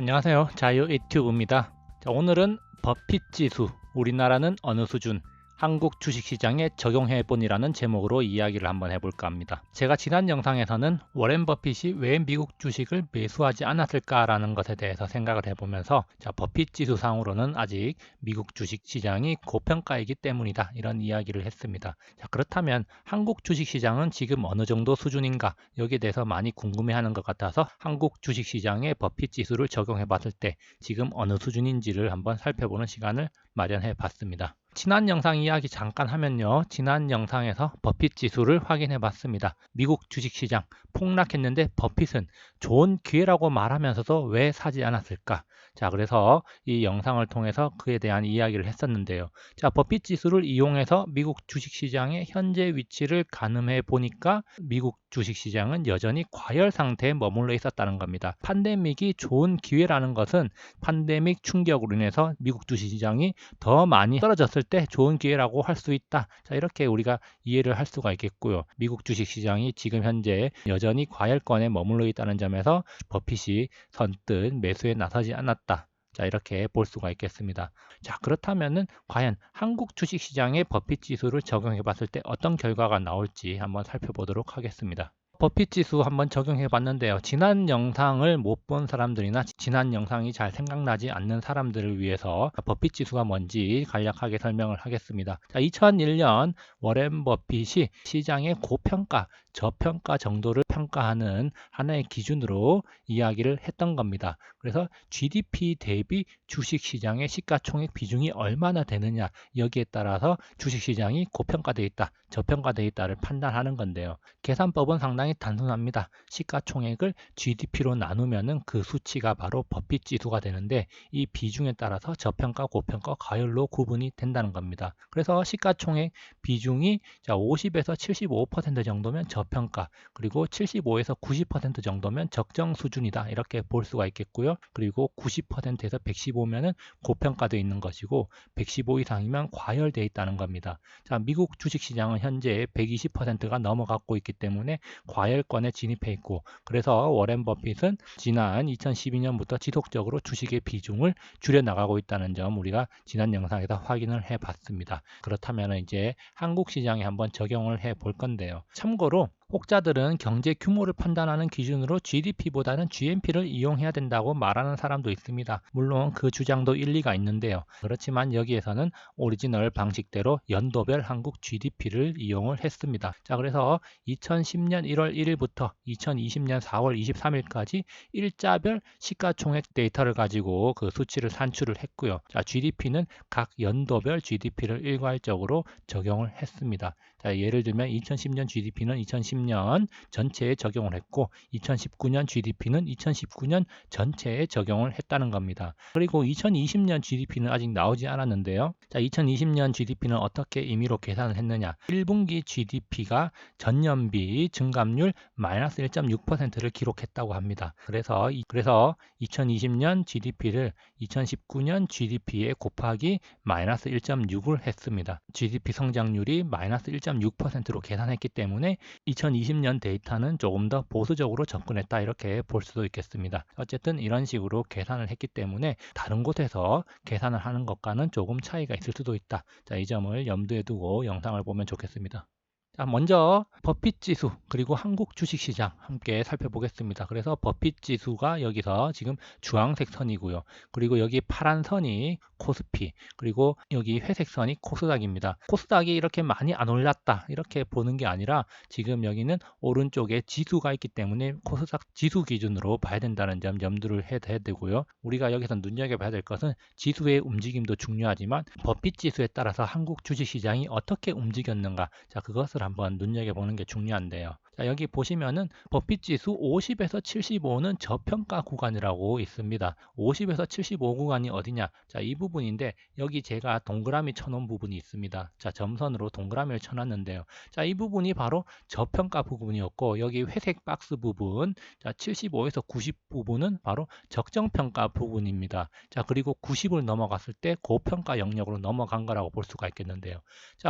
안녕하세요. 자유 유튜브입니다. 자, 오늘은 버핏 지수, 우리나라는 어느 수준, 한국 주식시장에 적용해본이라는 제목으로 이야기를 한번 해볼까 합니다. 제가 지난 영상에서는 워렌 버핏이 왜 미국 주식을 매수하지 않았을까라는 것에 대해서 생각을 해보면서 버핏 지수상으로는 아직 미국 주식시장이 고평가이기 때문이다 이런 이야기를 했습니다. 그렇다면 한국 주식시장은 지금 어느 정도 수준인가 여기에 대해서 많이 궁금해하는 것 같아서 한국 주식시장에 버핏 지수를 적용해 봤을 때 지금 어느 수준인지를 한번 살펴보는 시간을 마련해 봤습니다. 지난 영상 이야기 잠깐 하면요. 지난 영상에서 버핏 지수를 확인해 봤습니다. 미국 주식시장 폭락했는데 버핏은 좋은 기회라고 말하면서도 왜 사지 않았을까? 그래서 이 영상을 통해서 그에 대한 이야기를 했었는데요. 버핏 지수를 이용해서 미국 주식시장의 현재 위치를 가늠해 보니까 미국 주식시장은 여전히 과열 상태에 머물러 있었다는 겁니다. 팬데믹이 좋은 기회라는 것은 팬데믹 충격으로 인해서 미국 주식시장이 더 많이 떨어졌을 때 좋은 기회라고 할 수 있다. 이렇게 우리가 이해를 할 수가 있겠고요. 미국 주식시장이 지금 현재 여전히 과열권에 머물러 있다는 점에서 버핏이 선뜻 매수에 나서지 않았다. 이렇게 볼 수가 있겠습니다. 그렇다면은 과연 한국 주식시장의 버핏 지수를 적용해 봤을 때 어떤 결과가 나올지 한번 살펴보도록 하겠습니다. 버핏 지수 한번 적용해 봤는데요. 지난 영상을 못 본 사람들이나 지난 영상이 잘 생각나지 않는 사람들을 위해서 버핏 지수가 뭔지 간략하게 설명을 하겠습니다. 2001년 워렌 버핏이 시장의 고평가, 저평가 정도를 평가하는 하나의 기준으로 이야기를 했던 겁니다. 그래서 GDP 대비 주식시장의 시가총액 비중이 얼마나 되느냐 여기에 따라서 주식시장이 고평가되어 있다, 저평가되어 있다를 판단하는 건데요. 계산법은 상당히 단순합니다. 시가총액을 GDP로 나누면 그 수치가 바로 버핏 지수가 되는데 이 비중에 따라서 저평가, 고평가, 과열로 구분이 된다는 겁니다. 그래서 시가총액 비중이 50에서 75% 정도면 저평가, 그리고 75에서 90% 정도면 적정 수준이다 이렇게 볼 수가 있겠고요. 그리고 90%에서 115면은 고평가되어 있는 것이고 115 이상이면 과열되어 있다는 겁니다. 미국 주식시장은 현재 120%가 넘어가고 있기 때문에 과열권에 진입해 있고, 그래서 워렌 버핏은 지난 2012년부터 지속적으로 주식의 비중을 줄여 나가고 있다는 점 우리가 지난 영상에서 확인을 해 봤습니다. 그렇다면 이제 한국 시장에 한번 적용을 해 볼 건데요. 참고로 혹자들은 경제 규모를 판단하는 기준으로 GDP보다는 GNP를 이용해야 된다고 말하는 사람도 있습니다. 물론 그 주장도 일리가 있는데요. 그렇지만 여기에서는 오리지널 방식대로 연도별 한국 GDP를 이용을 했습니다. 그래서 2010년 1월 1일부터 2020년 4월 23일까지 일자별 시가총액 데이터를 가지고 그 수치를 산출을 했고요. GDP는 각 연도별 GDP를 일괄적으로 적용을 했습니다. 예를 들면 2010년 GDP는 2010년 전체에 적용을 했고 2019년 GDP는 2019년 전체에 적용을 했다는 겁니다. 그리고 2020년 GDP는 아직 나오지 않았는데요. 2020년 GDP는 어떻게 임의로 계산을 했느냐. 1분기 GDP가 전년비 증감률 마이너스 1.6%를 기록했다고 합니다. 그래서 2020년 GDP를 2019년 GDP에 곱하기 마이너스 1.6을 했습니다. GDP 성장률이 마이너스 1.6%로 계산했기 때문에 2020년 데이터는 조금 더 보수적으로 접근했다 이렇게 볼 수도 있겠습니다. 어쨌든 이런 식으로 계산을 했기 때문에 다른 곳에서 계산을 하는 것과는 조금 차이가 있을 수도 있다. 이 점을 염두에 두고 영상을 보면 좋겠습니다. 먼저 버핏 지수 그리고 한국 주식시장 함께 살펴보겠습니다. 그래서 버핏 지수가 여기서 지금 주황색 선이고요. 그리고 여기 파란 선이 코스피, 그리고 여기 회색 선이 코스닥입니다. 코스닥이 이렇게 많이 안 올랐다 이렇게 보는 게 아니라 지금 여기는 오른쪽에 지수가 있기 때문에 코스닥 지수 기준으로 봐야 된다는 점 염두를 해야 되고요. 우리가 여기서 눈여겨봐야 될 것은 지수의 움직임도 중요하지만 버핏 지수에 따라서 한국 주식시장이 어떻게 움직였는가, 그것을 한번 눈여겨보는 게 중요한데요. 여기 보시면은 버핏 지수 50에서 75는 저평가 구간이라고 있습니다. 50에서 75 구간이 어디냐? 이 부분인데 여기 제가 동그라미 쳐놓은 부분이 있습니다. 점선으로 동그라미를 쳐놨는데요. 이 부분이 바로 저평가 부분이었고 여기 회색 박스 부분, 75에서 90 부분은 바로 적정평가 부분입니다. 그리고 90을 넘어갔을 때 고평가 영역으로 넘어간 거라고 볼 수가 있겠는데요.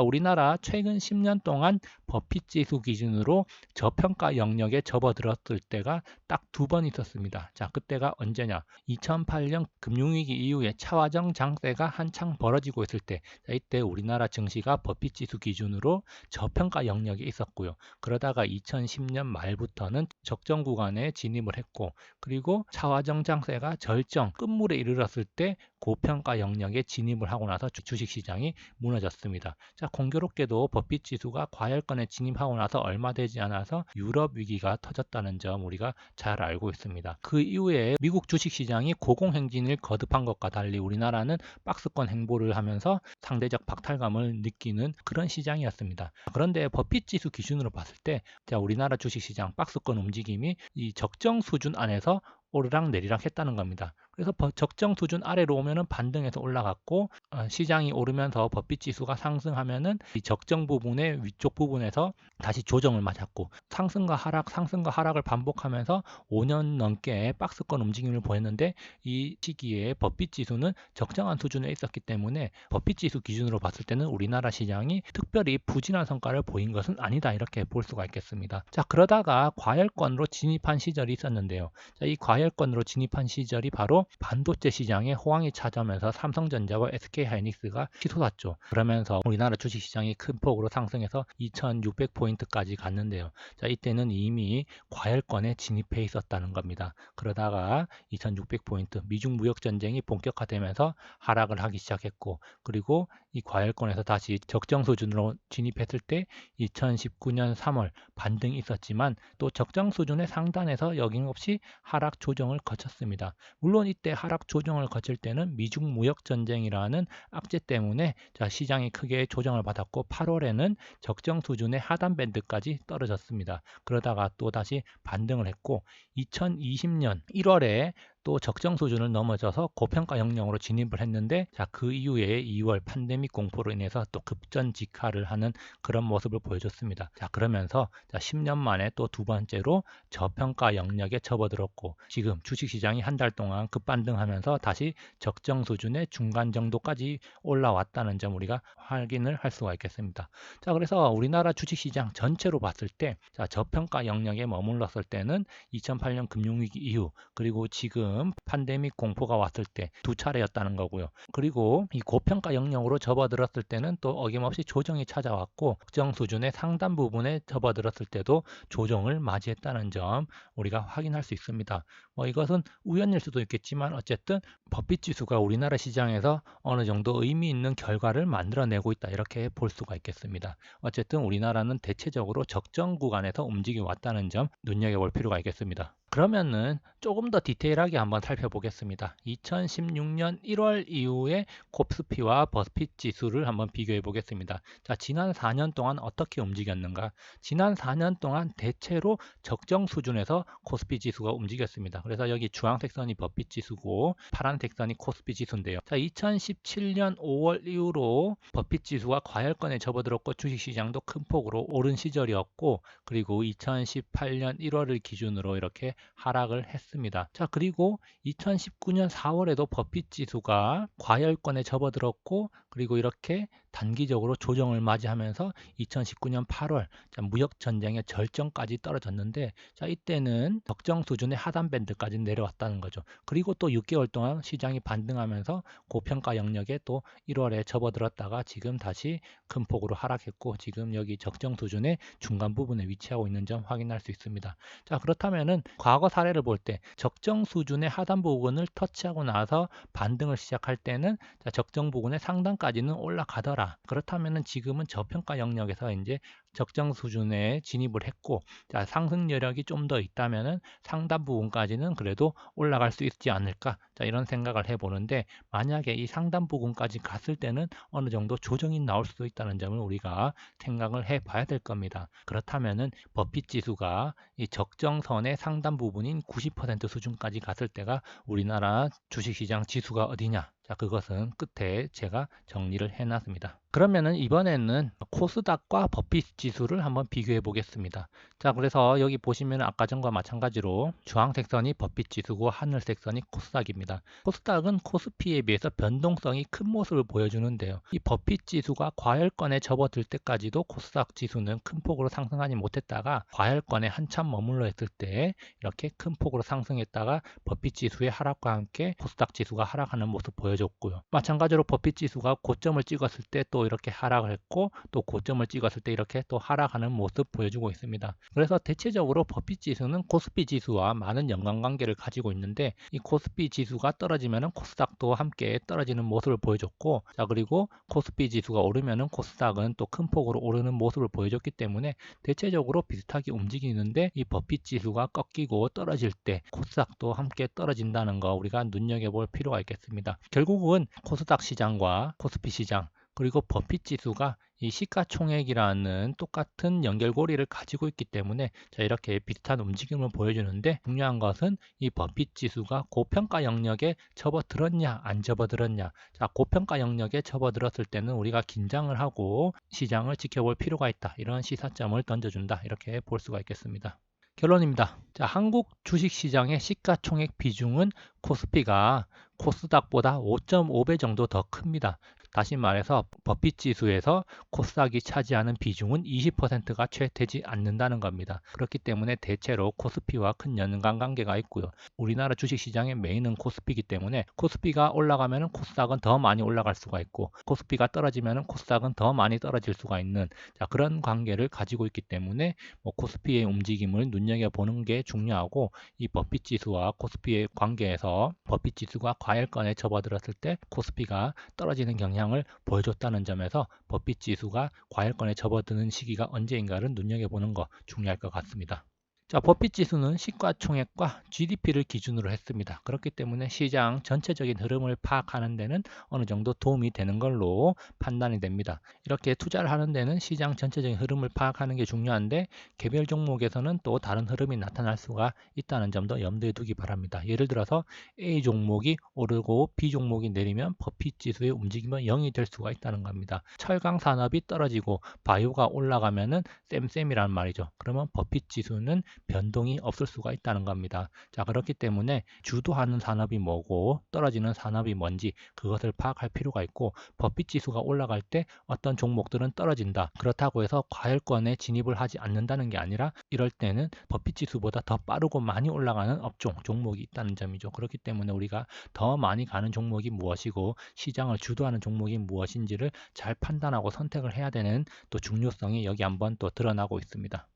우리나라 최근 10년 동안 버핏 지수 기준으로 저평가 영역에 접어들었을 때가 딱 2번 있었습니다. 자, 그때가 언제냐? 2008년 금융위기 이후에 차화정 장세가 한창 벌어지고 있을 때, 자, 이때 우리나라 증시가 버핏지수 기준으로 저평가 영역에 있었고요. 그러다가 2010년 말부터는 적정 구간에 진입을 했고, 그리고 차화정 장세가 절정 끝물에 이르렀을 때 고평가 영역에 진입을 하고 나서 주식시장이 무너졌습니다. 자, 공교롭게도 버핏 지수가 과열권에 진입하고 나서 얼마 되지 않아서 유럽 위기가 터졌다는 점 우리가 잘 알고 있습니다. 그 이후에 미국 주식시장이 고공행진을 거듭한 것과 달리 우리나라는 박스권 행보를 하면서 상대적 박탈감을 느끼는 그런 시장이었습니다. 그런데 버핏 지수 기준으로 봤을 때, 자, 우리나라 주식시장 박스권 움직임이 이 적정 수준 안에서 오르락 내리락 했다는 겁니다. 그래서 적정 수준 아래로 오면은 반등해서 올라갔고, 시장이 오르면서 버핏 지수가 상승하면은 이 적정 부분의 위쪽 부분에서 다시 조정을 맞았고, 상승과 하락을 반복하면서 5년 넘게 박스권 움직임을 보였는데, 이 시기에 버핏 지수는 적정한 수준에 있었기 때문에 버핏 지수 기준으로 봤을 때는 우리나라 시장이 특별히 부진한 성과를 보인 것은 아니다, 이렇게 볼 수가 있겠습니다. 자, 그러다가 과열권으로 진입한 시절이 있었는데요. 자, 이 과열권으로 진입한 시절이 바로 반도체 시장에 호황이 찾아오면서 삼성전자와 SK하이닉스가 치솟았죠. 그러면서 우리나라 주식시장이 큰 폭으로 상승해서 2600포인트까지 갔는데요. 자, 이때는 이미 과열권에 진입해 있었다는 겁니다. 그러다가 2600포인트 미중 무역 전쟁이 본격화되면서 하락을 하기 시작했고, 그리고 이 과열권에서 다시 적정 수준으로 진입했을 때 2019년 3월 반등이 있었지만 또 적정 수준의 상단에서 여김없이 하락 조정을 거쳤습니다. 물론 이때 하락 조정을 거칠 때는 미중 무역 전쟁이라는 악재 때문에 시장이 크게 조정을 받았고 8월에는 적정 수준의 하단 밴드까지 떨어졌습니다. 그러다가 또 다시 반등을 했고 2020년 1월에 또 적정 수준을 넘어져서 고평가 영역으로 진입을 했는데, 자, 그 이후에 2월 팬데믹 공포로 인해서 또 급전직하를 하는 그런 모습을 보여줬습니다. 자, 그러면서 10년 만에 또 두 번째로 저평가 영역에 접어들었고, 지금 주식시장이 한 달 동안 급반등하면서 다시 적정 수준의 중간 정도까지 올라왔다는 점 우리가 확인을 할 수가 있겠습니다. 자, 그래서 우리나라 주식시장 전체로 봤을 때, 자, 저평가 영역에 머물렀을 때는 2008년 금융위기 이후, 그리고 지금 팬데믹 공포가 왔을 때 두 차례였다는 거고요. 그리고 이 고평가 영역으로 접어들었을 때는 또 어김없이 조정이 찾아왔고, 특정 수준의 상단 부분에 접어들었을 때도 조정을 맞이했다는 점 우리가 확인할 수 있습니다. 이것은 우연일 수도 있겠지만 어쨌든 버핏 지수가 우리나라 시장에서 어느 정도 의미 있는 결과를 만들어내고 있다, 이렇게 볼 수가 있겠습니다. 어쨌든 우리나라는 대체적으로 적정 구간에서 움직여 왔다는 점 눈여겨볼 필요가 있겠습니다. 그러면은 조금 더 디테일하게 한번 살펴보겠습니다. 2016년 1월 이후에 코스피와 버핏 지수를 한번 비교해 보겠습니다. 자, 지난 4년 동안 어떻게 움직였는가? 지난 4년 동안 대체로 적정 수준에서 코스피 지수가 움직였습니다. 그래서 여기 주황색 선이 버핏 지수고 파란색 선이 코스피 지수인데요. 자, 2017년 5월 이후로 버핏 지수가 과열권에 접어들었고 주식시장도 큰 폭으로 오른 시절이었고, 그리고 2018년 1월을 기준으로 이렇게 하락을 했습니다. 자, 그리고 2019년 4월에도 버핏 지수가 과열권에 접어들었고, 그리고 이렇게 단기적으로 조정을 맞이하면서 2019년 8월 무역 전쟁의 절정까지 떨어졌는데, 자, 이때는 적정 수준의 하단 밴드까지 내려왔다는 거죠. 그리고 또 6개월 동안 시장이 반등하면서 고평가 영역에 또 1월에 접어들었다가 지금 다시 큰 폭으로 하락했고, 지금 여기 적정 수준의 중간 부분에 위치하고 있는 점 확인할 수 있습니다. 자, 그렇다면은 과거 사례를 볼 때 적정 수준의 하단 부분을 터치하고 나서 반등을 시작할 때는 적정 부분의 상단까지는 올라가더라. 그렇다면은 지금은 저평가 영역에서 이제 적정 수준에 진입을 했고, 자, 상승 여력이 좀 더 있다면은 상단 부분까지는 그래도 올라갈 수 있지 않을까, 자, 이런 생각을 해보는데, 만약에 이 상단 부분까지 갔을 때는 어느 정도 조정이 나올 수도 있다는 점을 우리가 생각을 해봐야 될 겁니다. 그렇다면은 버핏 지수가 이 적정선의 상단 부분인 90% 수준까지 갔을 때가 우리나라 주식시장 지수가 어디냐? 자, 그것은 끝에 제가 정리를 해놨습니다. 그러면은 이번에는 코스닥과 버핏 지수를 한번 비교해 보겠습니다. 자, 그래서 여기 보시면 아까 전과 마찬가지로 주황색 선이 버핏 지수고 하늘색 선이 코스닥입니다. 코스닥은 코스피에 비해서 변동성이 큰 모습을 보여주는데요. 이 버핏 지수가 과열권에 접어들 때까지도 코스닥 지수는 큰 폭으로 상승하지 못했다가 과열권에 한참 머물러 있을 때 이렇게 큰 폭으로 상승했다가 버핏 지수의 하락과 함께 코스닥 지수가 하락하는 모습 보여줬고요. 마찬가지로 버핏 지수가 고점을 찍었을 때 또 이렇게 하락을 했고 또 고점을 찍었을 때 이렇게 또 하락하는 모습 보여주고 있습니다. 그래서 대체적으로 버핏 지수는 코스피 지수와 많은 연관관계를 가지고 있는데 이 코스피 지수가 떨어지면은 코스닥도 함께 떨어지는 모습을 보여줬고, 자, 그리고 코스피 지수가 오르면은 코스닥은 또 큰 폭으로 오르는 모습을 보여줬기 때문에 대체적으로 비슷하게 움직이는데 이 버핏 지수가 꺾이고 떨어질 때 코스닥도 함께 떨어진다는 거 우리가 눈여겨볼 필요가 있겠습니다. 결국은 코스닥 시장과 코스피 시장 그리고 버핏 지수가 이 시가총액이라는 똑같은 연결고리를 가지고 있기 때문에 자, 이렇게 비슷한 움직임을 보여주는데 중요한 것은 이 버핏 지수가 고평가 영역에 접어들었냐 안 접어들었냐. 자, 고평가 영역에 접어들었을 때는 우리가 긴장을 하고 시장을 지켜볼 필요가 있다. 이런 시사점을 던져준다. 이렇게 볼 수가 있겠습니다. 결론입니다. 자, 한국 주식시장의 시가총액 비중은 코스피가 코스닥보다 5.5배 정도 더 큽니다. 다시 말해서 버핏 지수에서 코스닥이 차지하는 비중은 20%가 채 되지 않는다는 겁니다. 그렇기 때문에 대체로 코스피와 큰 연관관계가 있고요. 우리나라 주식시장의 메인은 코스피이기 때문에 코스피가 올라가면 코스닥은 더 많이 올라갈 수가 있고 코스피가 떨어지면 코스닥은 더 많이 떨어질 수가 있는 그런 관계를 가지고 있기 때문에 코스피의 움직임을 눈여겨보는 게 중요하고 이 버핏 지수와 코스피의 관계에서 버핏 지수가 과열권에 접어들었을 때 코스피가 떨어지는 경향을 보여줬다는 점에서 버핏 지수가 과열권에 접어드는 시기가 언제인가를 눈여겨보는 거 중요할 것 같습니다. 자, 버핏 지수는 시가총액과 GDP를 기준으로 했습니다. 그렇기 때문에 시장 전체적인 흐름을 파악하는 데는 어느 정도 도움이 되는 걸로 판단이 됩니다. 이렇게 투자를 하는 데는 시장 전체적인 흐름을 파악하는 게 중요한데 개별 종목에서는 또 다른 흐름이 나타날 수가 있다는 점도 염두에 두기 바랍니다. 예를 들어서 A 종목이 오르고 B 종목이 내리면 버핏 지수의 움직임은 0이 될 수가 있다는 겁니다. 철강 산업이 떨어지고 바이오가 올라가면은 쌤쌤이란 말이죠. 그러면 버핏 지수는 변동이 없을 수가 있다는 겁니다. 자, 그렇기 때문에 주도하는 산업이 뭐고 떨어지는 산업이 뭔지 그것을 파악할 필요가 있고 버핏 지수가 올라갈 때 어떤 종목들은 떨어진다. 그렇다고 해서 과열권에 진입을 하지 않는다는 게 아니라 이럴 때는 버핏 지수보다 더 빠르고 많이 올라가는 업종, 종목이 있다는 점이죠. 그렇기 때문에 우리가 더 많이 가는 종목이 무엇이고 시장을 주도하는 종목이 무엇인지를 잘 판단하고 선택을 해야 되는 또 중요성이 여기 한번 또 드러나고 있습니다.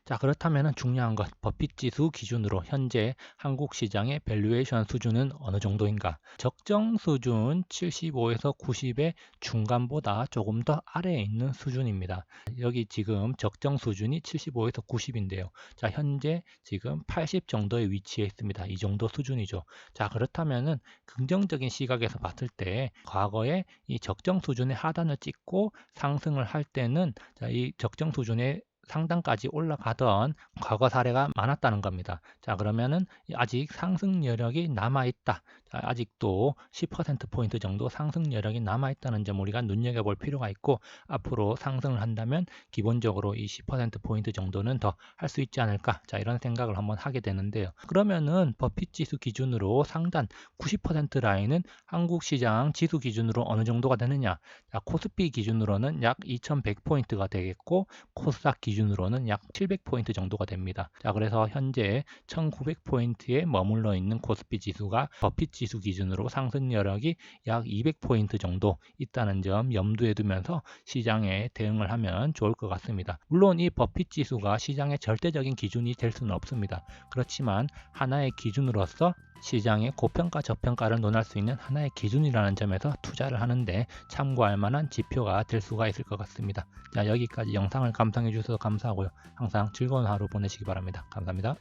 자, 그렇다면 중요한 것, 버핏 지수 기준으로 현재 한국 시장의 밸류에이션 수준은 어느 정도인가? 적정 수준 75에서 90의 중간보다 조금 더 아래에 있는 수준입니다. 여기 지금 적정 수준이 75에서 90인데요. 자, 현재 지금 80 정도의 위치에 있습니다. 이 정도 수준이죠. 자, 그렇다면은 긍정적인 시각에서 봤을 때 과거에 이 적정 수준의 하단을 찍고 상승을 할 때는 자, 이 적정 수준의 상단까지 올라가던 과거 사례가 많았다는 겁니다. 자, 그러면은 아직 상승 여력이 남아 있다. 자, 아직도 10%포인트 정도 상승 여력이 남아 있다는 점 우리가 눈여겨볼 필요가 있고 앞으로 상승을 한다면 기본적으로 이 10%포인트 정도는 더 할 수 있지 않을까? 자, 이런 생각을 한번 하게 되는데요. 그러면은 버핏 지수 기준으로 상단 90% 라인은 한국 시장 지수 기준으로 어느 정도가 되느냐? 자, 코스피 기준으로는 약 2100포인트가 되겠고 코스닥 기준으로는 약 700포인트 정도가 됩니다. 자, 그래서 현재 1900포인트에 머물러 있는 코스피 지수가 버핏 지수 기준으로 상승 여력이 약 200포인트 정도 있다는 점 염두에 두면서 시장에 대응을 하면 좋을 것 같습니다. 물론 이 버핏 지수가 시장의 절대적인 기준이 될 수는 없습니다. 그렇지만 하나의 기준으로서 시장의 고평가 저평가를 논할 수 있는 하나의 기준이라는 점에서 투자를 하는데 참고할 만한 지표가 될 수가 있을 것 같습니다. 자, 여기까지 영상을 감상해 주셔서 감사하고요. 항상 즐거운 하루 보내시기 바랍니다. 감사합니다.